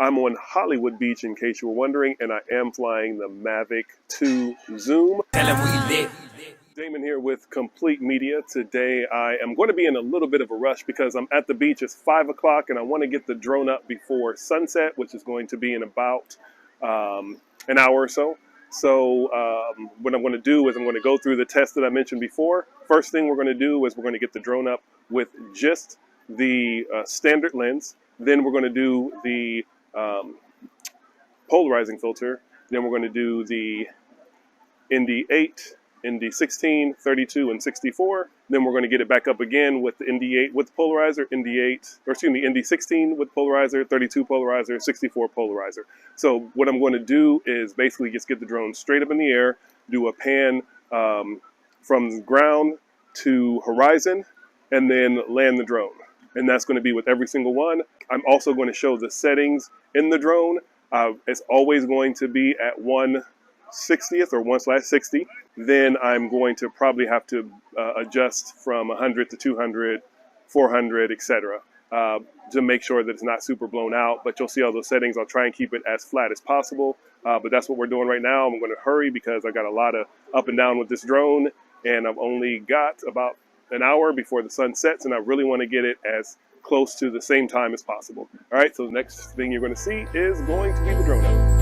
I'm on Hollywood Beach, in case you were wondering, and I am flying the Mavic 2 Zoom. Damon here with Complete Media. Today I am going to be in a little bit of a rush because I'm at the beach. It's 5 o'clock and I want to get the drone up before sunset, which is going to be in about an hour or so. So what I'm going to do is I'm going to go through the test that I mentioned before. First thing we're going to do is we're going to get the drone up with just the standard lens. Then we're going to do the polarizing filter. Then we're going to do the ND8, ND16, 32, and 64. Then we're going to get it back up again with the ND8 with polarizer, ND16 with polarizer, 32 polarizer, 64 polarizer. So what I'm going to do is basically just get the drone straight up in the air, do a pan from ground to horizon, and then land the drone. And that's going to be with every single one. I'm also going to show the settings in the drone. It's always going to be at 1/60th or 1/60. Then I'm going to probably have to adjust from 100 to 200, 400, etc. To make sure that it's not super blown out. But you'll see all those settings. I'll try and keep it as flat as possible. But that's what we're doing right now. I'm going to hurry because I got a lot of up and down with this drone. And I've only got about an hour before the sun sets. And I really want to get it as close to the same time as possible. All right, so the next thing you're going to see is going to be the drone up.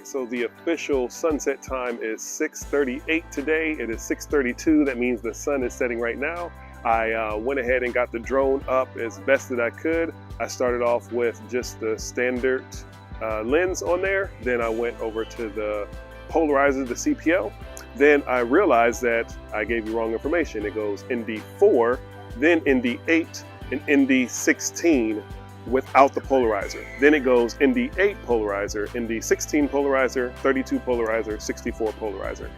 right, so the official sunset time is 6:38 today. It is 6:32. That means the sun is setting right now. I went ahead and got the drone up as best that I could. I started off with just the standard lens on there. Then I went over to the polarizer, the CPL. Then I realized that I gave you wrong information. It goes ND4, then ND8, and ND16 without the polarizer. Then it goes ND8 polarizer, ND16 polarizer, 32 polarizer, 64 polarizer.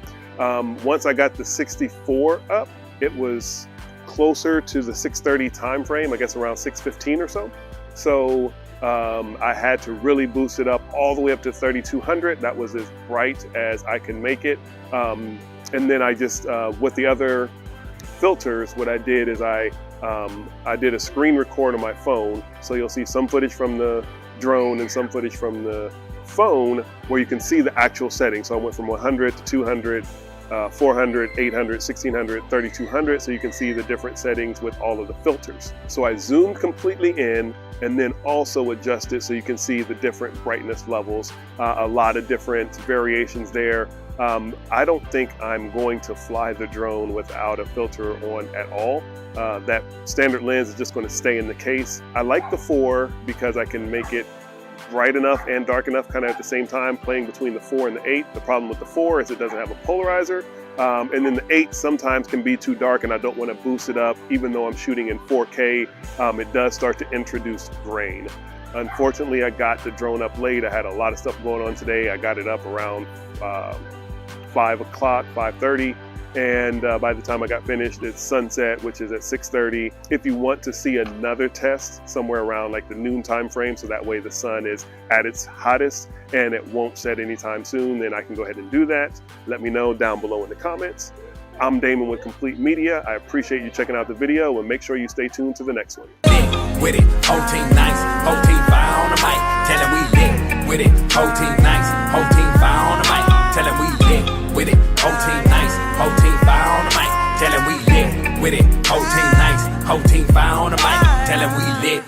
Once I got the 64 up, it was closer to the 6:30 time frame, I guess around 6:15 or so. So I had to really boost it up all the way up to 3200. That was as bright as I can make it. And then I just, with the other filters, what I did is I did a screen record on my phone. So you'll see some footage from the drone and some footage from the phone where you can see the actual settings. So I went from 100 to 200, 400, 800, 1600, 3200, so you can see the different settings with all of the filters. So I zoomed completely in and then also adjusted so you can see the different brightness levels, a lot of different variations there. I don't think I'm going to fly the drone without a filter on at all. That standard lens is just going to stay in the case. I like the 4 because I can make it bright enough and dark enough kind of at the same time, playing between the 4 and the 8. The problem with the 4 is it doesn't have a polarizer, and then the 8 sometimes can be too dark and I don't want to boost it up. Even though I'm shooting in 4K, it does start to introduce grain. Unfortunately, I got the drone up late. I had a lot of stuff going on today. I got it up around 5 o'clock, 5:30. And by the time I got finished, it's sunset, which is at 6:30. If you want to see another test somewhere around like the noon time frame, so that way the sun is at its hottest and it won't set anytime soon, then I can go ahead and do that. Let me know down below in the comments. I'm Damon with Complete Media. I appreciate you checking out the video and make sure you stay tuned to the next one. With it, whole team nice, whole team fire on the mic, tell them we lit. With it, whole team nice, whole team fire on the mic, tell them we lit. With it, whole team nice, whole team fire on the mic, tell them we lit. With it, whole team nice, whole team fire on the mic, tell them we lit.